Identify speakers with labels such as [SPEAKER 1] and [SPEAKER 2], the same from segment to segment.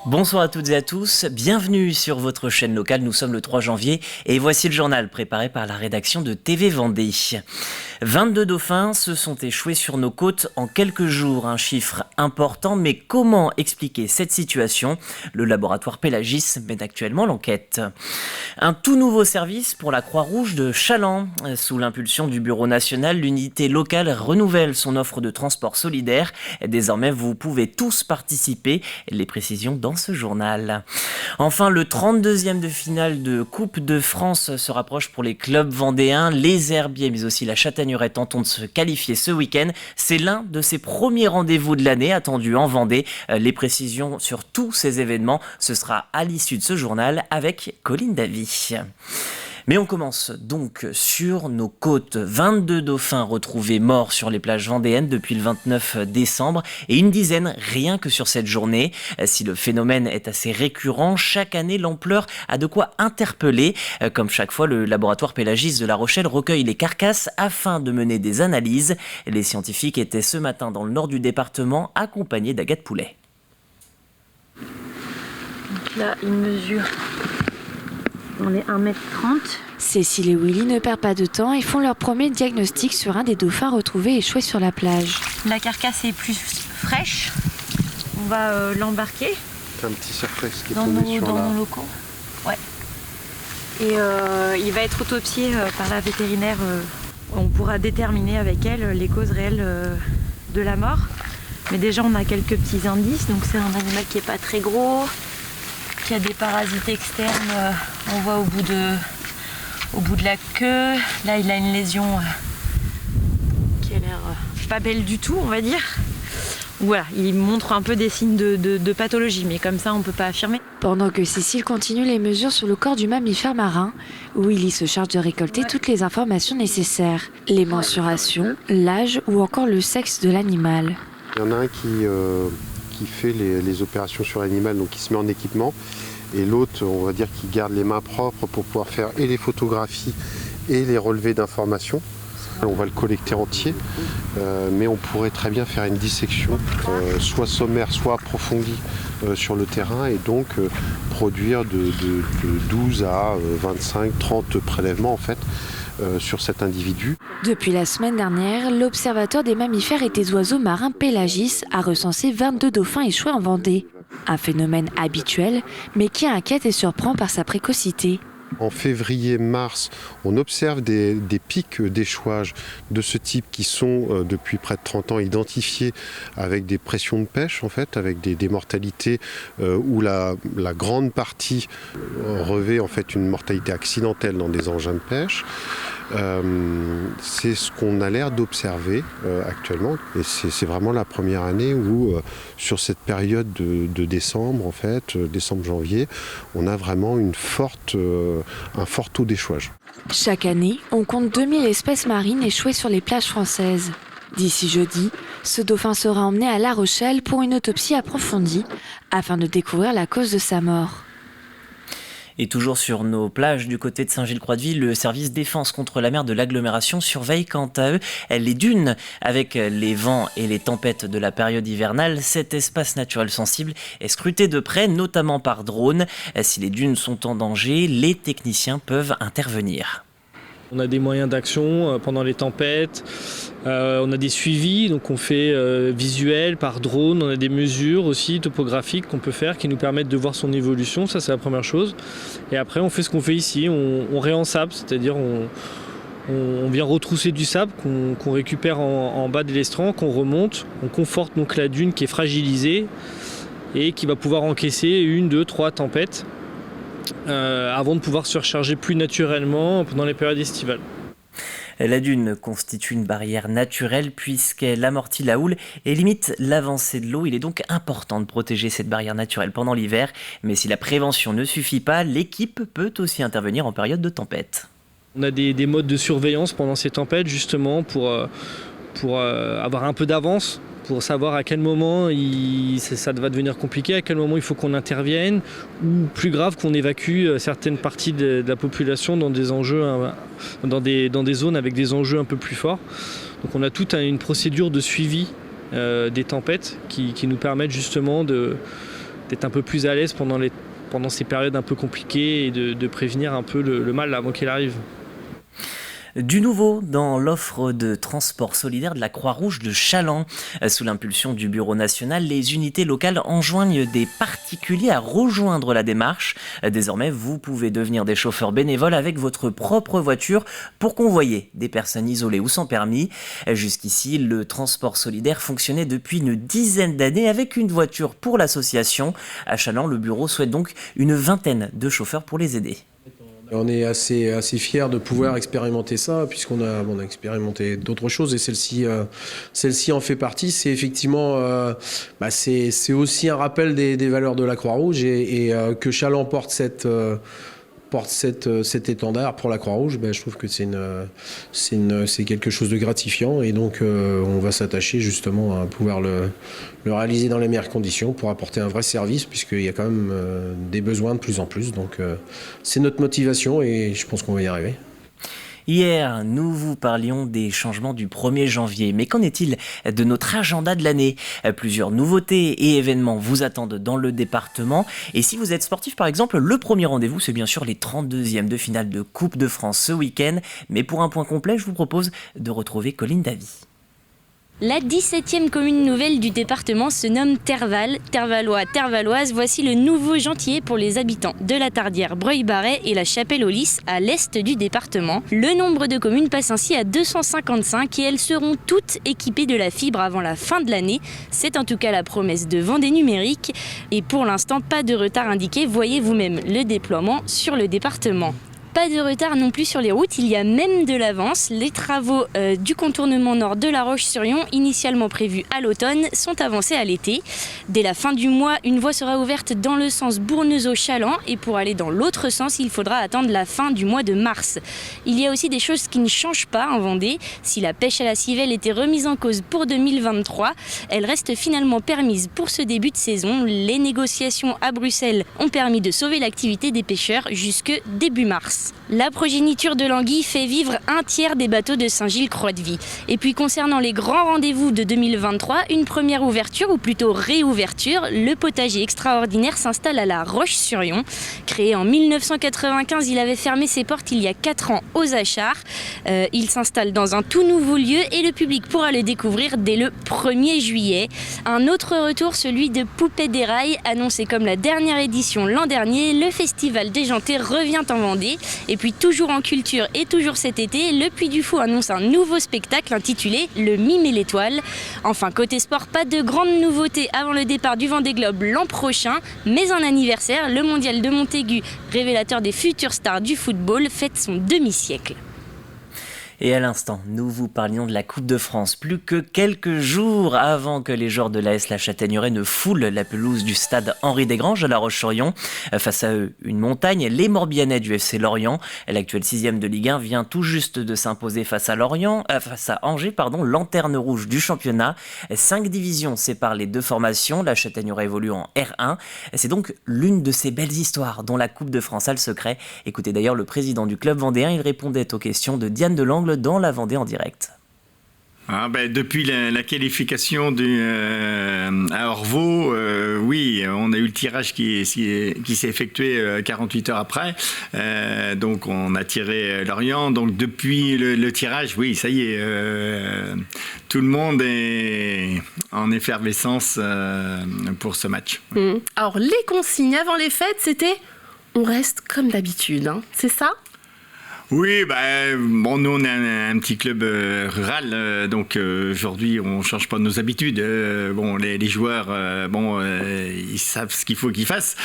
[SPEAKER 1] Bonsoir à toutes et à tous, bienvenue sur votre chaîne locale, nous sommes le 3 janvier et voici le journal préparé par la rédaction de TV Vendée. 22 dauphins se sont échoués sur nos côtes en quelques jours, un chiffre important, mais comment expliquer cette situation? Le laboratoire Pélagis mène actuellement l'enquête. Un tout nouveau service pour la Croix-Rouge de Challans. Sous l'impulsion du Bureau national, l'unité locale renouvelle son offre de transport solidaire. Désormais, vous pouvez tous participer. Les précisions dans ce journal. Enfin, le 32e de finale de Coupe de France se rapproche pour les clubs vendéens. Les Herbiers, mais aussi la Châtaigneraie tentent de se qualifier ce week-end. C'est l'un de ces premiers rendez-vous de l'année attendus en Vendée. Les précisions sur tous ces événements, ce sera à l'issue de ce journal avec Colline Davy. Mais on commence donc sur nos côtes. 22 dauphins retrouvés morts sur les plages vendéennes depuis le 29 décembre et une dizaine rien que sur cette journée. Si le phénomène est assez récurrent, chaque année l'ampleur a de quoi interpeller. Comme chaque fois, le laboratoire Pélagis de La Rochelle recueille les carcasses afin de mener des analyses. Les scientifiques étaient ce matin dans le nord du département accompagnés d'Agathe Poulet.
[SPEAKER 2] Donc là, il mesure. On est 1,30 m.
[SPEAKER 3] Cécile et Willy ne perdent pas de temps et font leur premier diagnostic sur un des dauphins retrouvés échoués sur la plage.
[SPEAKER 2] La carcasse est plus fraîche. On va l'embarquer.
[SPEAKER 4] C'est un petit surprise qui est
[SPEAKER 2] dans
[SPEAKER 4] tombé sur
[SPEAKER 2] nos locaux. Ouais. Et il va être autopsié par la vétérinaire. On pourra déterminer avec elle les causes réelles de la mort. Mais déjà, on a quelques petits indices. Donc c'est un animal qui n'est pas très gros, qui a des parasites externes, on voit au bout de la queue. Là, il a une lésion qui a l'air pas belle du tout, on va dire. Voilà, il montre un peu des signes de pathologie, mais comme ça, on ne peut pas affirmer.
[SPEAKER 3] Pendant que Cécile continue les mesures sur le corps du mammifère marin, Willy se charge de récolter toutes les informations nécessaires. Les mensurations, l'âge ou encore le sexe de l'animal.
[SPEAKER 4] Il y en a un qui fait les opérations sur l'animal, donc qui se met en équipement, et l'autre, on va dire, qui garde les mains propres pour pouvoir faire et les photographies et les relevés d'informations. On va le collecter entier, mais on pourrait très bien faire une dissection, soit sommaire, soit approfondie sur le terrain, et donc produire de 12 à 25, 30 prélèvements en fait, sur cet individu.
[SPEAKER 3] Depuis la semaine dernière, l'Observatoire des mammifères et des oiseaux marins Pélagis a recensé 22 dauphins échoués en Vendée. Un phénomène habituel, mais qui inquiète et surprend par sa précocité.
[SPEAKER 4] En février-mars, on observe des pics d'échouage de ce type qui sont depuis près de 30 ans identifiés avec des pressions de pêche, en fait, avec des mortalités où la grande partie revêt en fait une mortalité accidentelle dans des engins de pêche. C'est ce qu'on a l'air d'observer actuellement, et c'est vraiment la première année où sur cette période de décembre, en fait, décembre-janvier, on a vraiment un fort taux d'échouage.
[SPEAKER 3] Chaque année, on compte 2000 espèces marines échouées sur les plages françaises. D'ici jeudi, ce dauphin sera emmené à La Rochelle pour une autopsie approfondie afin de découvrir la cause de sa mort.
[SPEAKER 1] Et toujours sur nos plages du côté de Saint-Gilles-Croix-de-Vie, le service défense contre la mer de l'agglomération surveille quant à eux les dunes. Avec les vents et les tempêtes de la période hivernale, cet espace naturel sensible est scruté de près, notamment par drone. Si les dunes sont en danger, les techniciens peuvent intervenir.
[SPEAKER 5] On a des moyens d'action pendant les tempêtes, on a des suivis, donc on fait visuel par drone, on a des mesures aussi topographiques qu'on peut faire qui nous permettent de voir son évolution, ça c'est la première chose. Et après on fait ce qu'on fait ici, on réensable, c'est-à-dire on vient retrousser du sable qu'on récupère en bas de l'estran, qu'on remonte, on conforte donc la dune qui est fragilisée et qui va pouvoir encaisser 1, 2, 3 tempêtes. Avant de pouvoir se recharger plus naturellement pendant les périodes estivales.
[SPEAKER 1] La dune constitue une barrière naturelle puisqu'elle amortit la houle et limite l'avancée de l'eau. Il est donc important de protéger cette barrière naturelle pendant l'hiver. Mais si la prévention ne suffit pas, l'équipe peut aussi intervenir en période de tempête.
[SPEAKER 5] On a des modes de surveillance pendant ces tempêtes justement pour avoir un peu d'avance, pour savoir à quel moment ça va devenir compliqué, à quel moment il faut qu'on intervienne, ou plus grave qu'on évacue certaines parties de la population dans des enjeux, dans des zones avec des enjeux un peu plus forts. Donc on a toute une procédure de suivi des tempêtes qui nous permettent justement d'être un peu plus à l'aise pendant ces périodes un peu compliquées et de prévenir un peu le mal avant qu'il arrive.
[SPEAKER 1] Du nouveau dans l'offre de transport solidaire de la Croix-Rouge de Challans. Sous l'impulsion du Bureau national, les unités locales enjoignent des particuliers à rejoindre la démarche. Désormais, vous pouvez devenir des chauffeurs bénévoles avec votre propre voiture pour convoyer des personnes isolées ou sans permis. Jusqu'ici, le transport solidaire fonctionnait depuis une dizaine d'années avec une voiture pour l'association. À Challans, le bureau souhaite donc une vingtaine de chauffeurs pour les aider.
[SPEAKER 6] On est assez fiers de pouvoir expérimenter ça, puisqu'on a expérimenté d'autres choses, et celle-ci en fait partie. C'est effectivement c'est aussi un rappel des valeurs de la Croix-Rouge, et que Challans porte cet étendard pour la Croix-Rouge, je trouve que c'est quelque chose de gratifiant, et donc on va s'attacher justement à pouvoir le réaliser dans les meilleures conditions pour apporter un vrai service, puisqu'il y a quand même des besoins de plus en plus. Donc c'est notre motivation, et je pense qu'on va y arriver.
[SPEAKER 1] Hier, nous vous parlions des changements du 1er janvier. Mais qu'en est-il de notre agenda de l'année ? Plusieurs nouveautés et événements vous attendent dans le département. Et si vous êtes sportif, par exemple, le premier rendez-vous, c'est bien sûr les 32e de finale de Coupe de France ce week-end. Mais pour un point complet, je vous propose de retrouver Colline Davy.
[SPEAKER 7] La 17e commune nouvelle du département se nomme Terval. Tervalois, Tervaloises, voici le nouveau gentillet pour les habitants de la Tardière, Breuil-Barret et la Chapelle-aux-Lys à l'est du département. Le nombre de communes passe ainsi à 255 et elles seront toutes équipées de la fibre avant la fin de l'année. C'est en tout cas la promesse de Vendée Numérique. Et pour l'instant, pas de retard indiqué. Voyez vous-même le déploiement sur le département. Pas de retard non plus sur les routes, il y a même de l'avance. Les travaux du contournement nord de La Roche-sur-Yon, initialement prévus à l'automne, sont avancés à l'été. Dès la fin du mois, une voie sera ouverte dans le sens Bournezeau-Challans, et pour aller dans l'autre sens, il faudra attendre la fin du mois de mars. Il y a aussi des choses qui ne changent pas en Vendée. Si la pêche à la civelle était remise en cause pour 2023, elle reste finalement permise pour ce début de saison. Les négociations à Bruxelles ont permis de sauver l'activité des pêcheurs jusque début mars. La progéniture de l'anguille fait vivre un tiers des bateaux de Saint-Gilles-Croix-de-Vie. Et puis concernant les grands rendez-vous de 2023, une première ouverture, ou plutôt réouverture, le potager extraordinaire s'installe à La Roche-sur-Yon. Créé en 1995, il avait fermé ses portes il y a 4 ans aux Achards. Il s'installe dans un tout nouveau lieu et le public pourra le découvrir dès le 1er juillet. Un autre retour, celui de Poupée des Rails, annoncé comme la dernière édition l'an dernier. Le festival déjanté revient en Vendée. Et puis toujours en culture et toujours cet été, le Puy du Fou annonce un nouveau spectacle intitulé Le Mime et l'Étoile. Enfin, côté sport, pas de grandes nouveautés avant le départ du Vendée Globe l'an prochain, mais un anniversaire, le mondial de Montaigu, révélateur des futures stars du football, fête son demi-siècle.
[SPEAKER 1] Et à l'instant, nous vous parlions de la Coupe de France. Plus que quelques jours avant que les joueurs de l'AS La Châtaigneraie ne foulent la pelouse du stade Henri Desgranges à La Roche-sur-Yon. Face à eux, une montagne, les Morbihanais du FC Lorient. L'actuel 6e de Ligue 1 vient tout juste de s'imposer face à Angers, lanterne rouge du championnat. 5 divisions séparent les deux formations. La Châtaigneraie évolue en R1. C'est donc l'une de ces belles histoires dont la Coupe de France a le secret. Écoutez d'ailleurs le président du club vendéen, il répondait aux questions de Diane Delangle dans la Vendée en direct.
[SPEAKER 8] Depuis la qualification à Orvault, oui, on a eu le tirage qui s'est effectué 48 heures après. Donc on a tiré Lorient. Donc depuis le tirage, oui, ça y est, tout le monde est en effervescence pour ce match.
[SPEAKER 9] Alors les consignes avant les fêtes, c'était on reste comme d'habitude, hein, c'est ça ?
[SPEAKER 8] Oui, nous on est un petit club rural, donc aujourd'hui on change pas nos habitudes. Les joueurs, ils savent ce qu'il faut qu'ils fassent.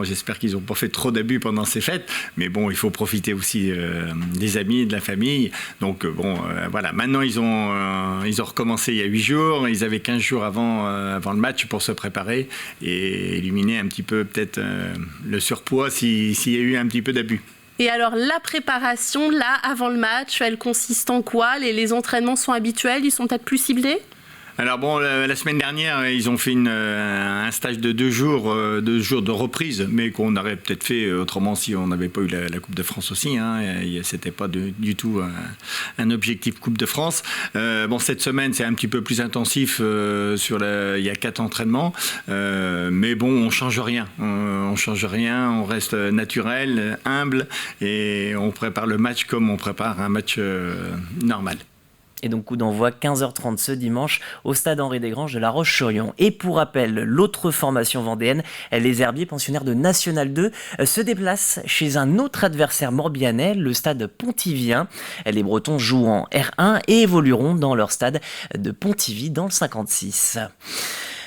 [SPEAKER 8] J'espère qu'ils ont pas fait trop d'abus pendant ces fêtes, mais il faut profiter aussi des amis, de la famille. Donc voilà. Maintenant ils ont recommencé il y a 8 jours. Ils avaient 15 jours avant le match pour se préparer et éliminer un petit peu peut-être le surpoids s'il y a eu un petit peu d'abus.
[SPEAKER 9] Et alors la préparation, là, avant le match, elle consiste en quoi ? Les entraînements sont habituels, ils sont peut-être plus ciblés ?
[SPEAKER 8] Alors bon, la semaine dernière, ils ont fait un stage de 2 jours de reprise, mais qu'on aurait peut-être fait autrement si on n'avait pas eu la Coupe de France aussi. C'était pas du tout un objectif Coupe de France. Cette semaine, c'est un petit peu plus intensif. Il y a 4 entraînements, mais bon, on change rien. On change rien. On reste naturel, humble, et on prépare le match comme on prépare un match normal.
[SPEAKER 1] Et donc coup d'envoi 15h30 ce dimanche au stade Henri Desgranges de La Roche-sur-Yon. Et pour rappel, l'autre formation vendéenne, les Herbiers, pensionnaires de National 2, se déplacent chez un autre adversaire morbihanais, le stade Pontivien. Les Bretons jouent en R1 et évolueront dans leur stade de Pontivy dans le 56.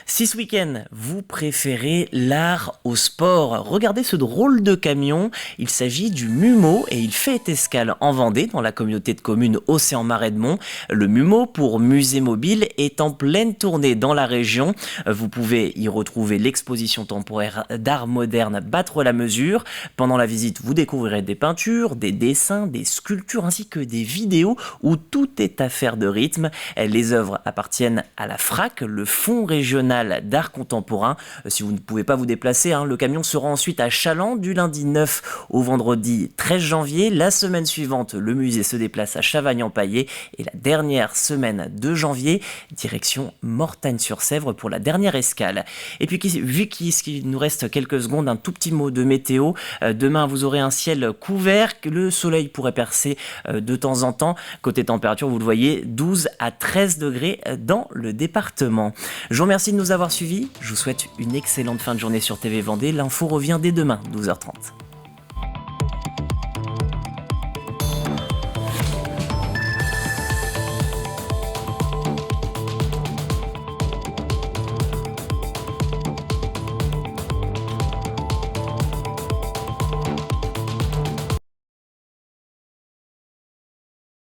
[SPEAKER 1] Si ce week-end, vous préférez l'art au sport, regardez ce drôle de camion. Il s'agit du MUMO et il fait escale en Vendée, dans la communauté de communes Océan-Marais-de-Mont. Le MUMO, pour Musée Mobile, est en pleine tournée dans la région. Vous pouvez y retrouver l'exposition temporaire d'art moderne Battre la mesure. Pendant la visite, vous découvrirez des peintures, des dessins, des sculptures ainsi que des vidéos où tout est affaire de rythme. Les œuvres appartiennent à la FRAC, le Fonds régional d'art contemporain. Si vous ne pouvez pas vous déplacer, le camion sera ensuite à Chaland du lundi 9 au vendredi 13 janvier. La semaine suivante, le musée se déplace à Chavagne-en-Paillé et la dernière semaine de janvier, direction Mortagne-sur-Sèvre pour la dernière escale. Et puis, vu qu'il nous reste quelques secondes, un tout petit mot de météo. Demain, vous aurez un ciel couvert, que le soleil pourrait percer de temps en temps. Côté température, vous le voyez, 12 à 13 degrés dans le département. Je vous remercie de nous avoir suivis. Je vous souhaite une excellente fin de journée sur TV Vendée. L'info revient dès demain, 12h30.